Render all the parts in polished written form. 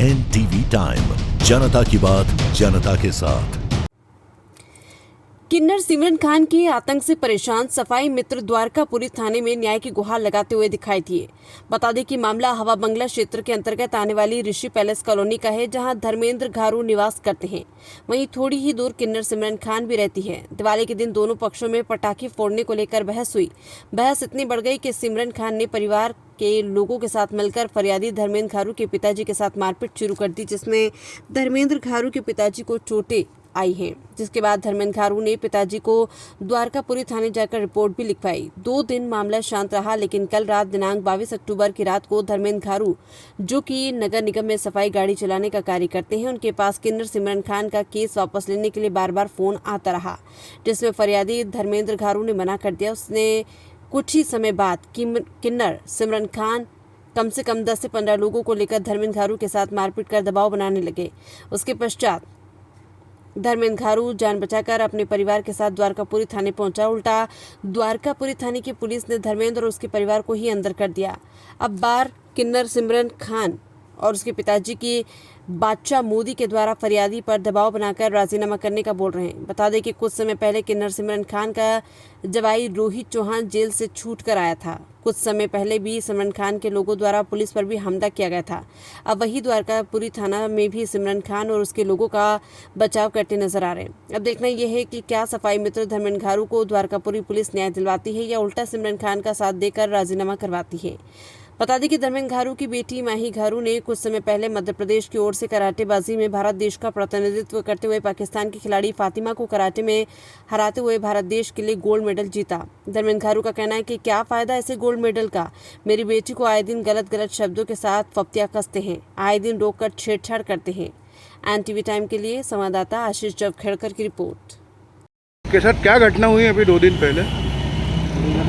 NTV time, जनता की बात जनता के साथ। किन्नर सिमरन खान के आतंक से परेशान सफाई मित्र द्वारकापुरी थाने में न्याय की गुहार लगाते हुए दिखाई दिए। बता दें कि मामला हवा बंगला क्षेत्र के अंतर्गत आने वाली ऋषि पैलेस कॉलोनी का है, जहां धर्मेंद्र घारू निवास करते हैं। वहीं थोड़ी ही दूर किन्नर सिमरन खान भी रहती है। दिवाली के दिन दोनों पक्षों में पटाखे फोड़ने को लेकर बहस हुई। बहस इतनी बढ़ गई कि सिमरन खान ने परिवार के लोगों के साथ मिलकर फरियादी धर्मेंद्र घारू के पिताजी के साथ मारपीट शुरू कर दी, जिसमें धर्मेंद्र घारू के पिताजी को चोटें आई हैं। जिसके बाद धर्मेंद्र घारू ने पिताजी को द्वारकापुरी थाने जाकर रिपोर्ट भी लिखवाई। 2 दिन मामला शांत रहा, लेकिन कल रात दिनांक 22 अक्टूबर की रात को धर्मेंद्र घारू, जो कि नगर निगम में सफाई गाड़ी चलाने का कार्य करते हैं, उनके पास किन्नर सिमरन खान का केस वापस लेने के लिए बार बार फोन आता रहा, जिसमें फरियादी धर्मेंद्र घारू ने मना कर दिया। उसने कुछ ही समय बाद किन्नर सिमरन खान कम से कम 10 से 15 लोगों को लेकर धर्मेंद्र घारू के साथ मारपीट कर दबाव बनाने लगे। उसके पश्चात धर्मेंद्र घारू जान बचाकर अपने परिवार के साथ द्वारकापुरी थाने पहुंचा। उल्टा द्वारकापुरी थाने की पुलिस ने धर्मेंद्र और उसके परिवार को ही अंदर कर दिया। अब बार किन्नर सिमरन खान और उसके पिताजी की बादशाह मोदी के द्वारा फरियादी पर दबाव बनाकर राजीनामा करने का बोल रहे हैं। बता दें कि कुछ समय पहले किन्नर सिमरन खान का जवाई रोहित चौहान जेल से छूट कर आया था। कुछ समय पहले भी सिमरन खान के लोगों द्वारा पुलिस पर भी हमला किया गया था। अब वही द्वारकापुरी थाना में भी सिमरन खान और उसके लोगों का बचाव करते नजर आ रहे हैं। अब देखना यह है कि क्या सफाई मित्र धर्मेंद्र घारू को द्वारकापुरी पुलिस न्याय दिलवाती है या उल्टा सिमरन खान का साथ देकर राजीनामा करवाती है। बता दें कि धर्मेंद्र घारू की बेटी माही घारू ने कुछ समय पहले मध्य प्रदेश की ओर से कराटेबाजी में भारत देश का प्रतिनिधित्व करते हुए पाकिस्तान की खिलाड़ी फातिमा को कराटे में हराते हुए भारत देश के लिए गोल्ड मेडल जीता। धर्मेंद्र घारू का कहना है कि क्या फायदा ऐसे गोल्ड मेडल का, मेरी बेटी को आए दिन गलत शब्दों के साथ फप्तियां कसते हैं, आए दिन रोककर छेड़छाड़ करते हैं। NTV टाइम के लिए संवाददाता आशीष जवखेड़कर की रिपोर्ट। के साथ क्या घटना हुई अभी 2 दिन पहले?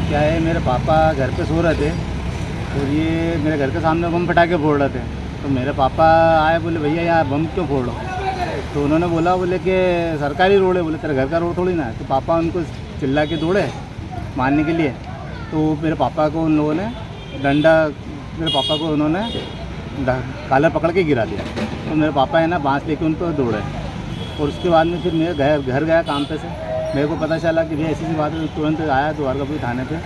क्या है, मेरे पापा घर पे सो रहे थे और ये मेरे घर के सामने बम पटाखे फोड़ रहे थे। तो मेरे पापा आए, बोले भैया यहाँ बम क्यों फोड़ रहे हो? तो उन्होंने बोले कि सरकारी रोड है। बोले तेरे घर का रोड थोड़ी ना है। तो पापा उनको चिल्ला के दौड़े मारने के लिए। तो मेरे पापा को उन लोगों ने मेरे पापा को उन्होंने कॉलर पकड़ के गिरा दिया। तो मेरे पापा है ना बांस लेके उन पर दौड़े और उसके बाद में फिर मेरे घर गया काम पे से। मेरे को पता चला कि भैया ऐसी बात है। तुरंत आया द्वारकापुरी थाने पर,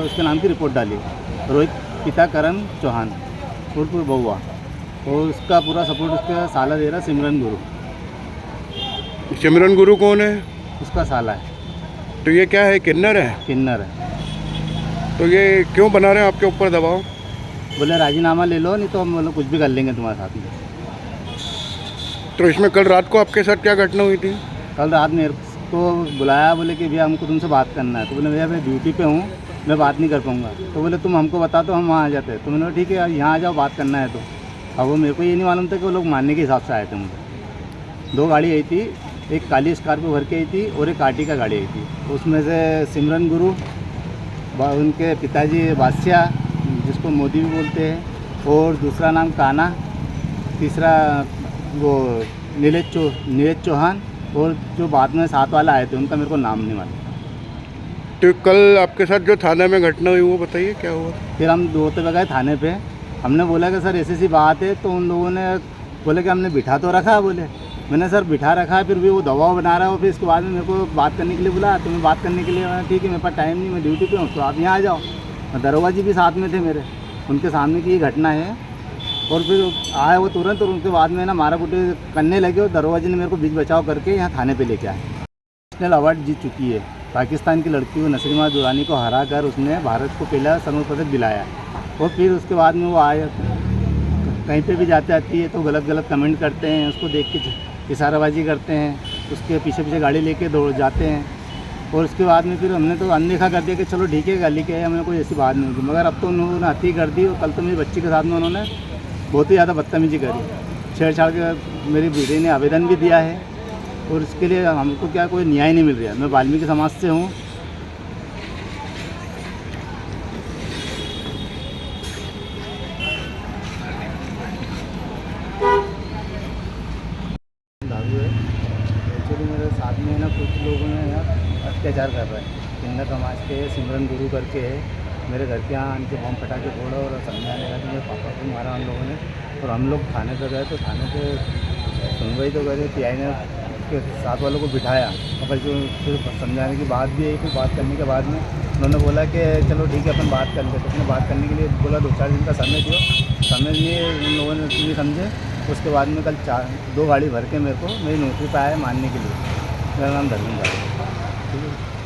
उसके नाम की रिपोर्ट डाली। रोहित पिता करण चौहान उर्फ बउआ, और उसका पूरा सपोर्ट उसका साला दे रहा सिमरन गुरु। सिमरन गुरु कौन है? उसका साला है। तो ये क्या है, किन्नर है? किन्नर है। तो ये क्यों बना रहे हैं आपके ऊपर दबाव? बोले राजीनामा ले लो, नहीं तो हम लोग कुछ भी कर लेंगे तुम्हारे साथ में। तो इसमें कल रात को आपके साथ क्या घटना हुई थी? कल रात मेरे को बुलाया, बोले कि भैया हमको तुमसे बात करना है। तो बोले भैया मैं ड्यूटी पे हूँ, मैं बात नहीं कर पाऊँगा। तो बोले तुम हमको बता दो, हम वहाँ आ जाते हैं। तो मैंने बोला ठीक है यहाँ आ जाओ, बात करना है। तो अब वो मेरे को ये नहीं मालूम था कि वो लोग मारने के हिसाब से आए थे मुझे। 2 गाड़ी आई थी, एक काली स्कॉर्पियो भर के आई थी और एक आर्टिका गाड़ी आई थी। उसमें से सिमरन गुरु, उनके पिताजी बादशाह, जिसको मोदी भी बोलते हैं, और दूसरा नाम काना, तीसरा वो नीलेश चौहान, और जो बाद में साथ वाला आए थे उनका मेरे को नाम नहीं मालूम। तो कल आपके साथ जो थाने में घटना हुई वो बताइए क्या हुआ? फिर हम दौड़ते हुए गए थाने पे। हमने बोला कि सर ऐसी बात है। तो उन लोगों ने बोले कि हमने बिठा तो रखा। बोले मैंने सर बिठा रखा है, फिर भी वो दबाव बना रहा है। फिर इसके बाद में मेरे को बात करने के लिए बुला। तो मैं बात करने के लिए, ठीक है मेरे पास टाइम नहीं, मैं ड्यूटी पे हूँ, तो आप यहाँ आ जाओ। दरोगा जी भी साथ में थे मेरे, उनके सामने की ये घटना है। और फिर आए वो तुरंत, और उनके बाद में ना मारा कुटी करने लगे। और दरोगा जी ने मेरे को बीच बचाव करके यहाँ थाने पे लेके आए। नेशनल अवार्ड जीत चुकी है। पाकिस्तान की लड़की को नसरीमा दुरानी को हरा कर उसने भारत को पहला स्वर्ण पदक दिलाया। और फिर उसके बाद में वो आए, कहीं पे भी जाते आती है तो गलत कमेंट करते हैं, उसको देख के इशाराबाजी करते हैं, उसके पीछे गाड़ी लेके दौड़ जाते हैं। और उसके बाद में फिर हमने तो अनदेखा कर दिया कि चलो ठीक है, गाली के हमें कोई ऐसी बात नहीं होगी। मगर अब तो उन्होंने हत्या कर दी। और कल तो मेरी बच्ची के साथ में उन्होंने बहुत ही ज़्यादा बदतमीजी करी, छेड़छाड़ के। मेरी बेटी ने आवेदन भी दिया है और इसके लिए हमको क्या कोई न्याय नहीं मिल रहा है। मैं वाल्मीकि समाज से हूँ। एक्चुअली मेरे साथ में ना कुछ लोगों ने यहाँ अत्याचार कर रहे हैं। किन्नर समाज के सिमरन गुरु करके है, मेरे घर के यहाँ आने के बम फटाके फोड़ा और समझाने लगा कि मेरे पापा को मारा उन लोगों ने। और हम लोग थाने पे गए तो थाने पे सुनवाई तो करे, पीआई ने उसके साथ वालों को बिठाया और फिर समझाने की बात भी आई। फिर बात करने के बाद में उन्होंने बोला कि चलो ठीक है अपन बात कर लेते। तो उसने बात करने के लिए बोला 2-4 दिन का समय दियो, समय लिए उन लोगों ने नहीं समझे। उसके बाद में कल 2 गाड़ी भर के मेरे को मेरी नौकरी पर आए मानने के लिए। मेरा नाम धर्मेंद्र है। ठीक है।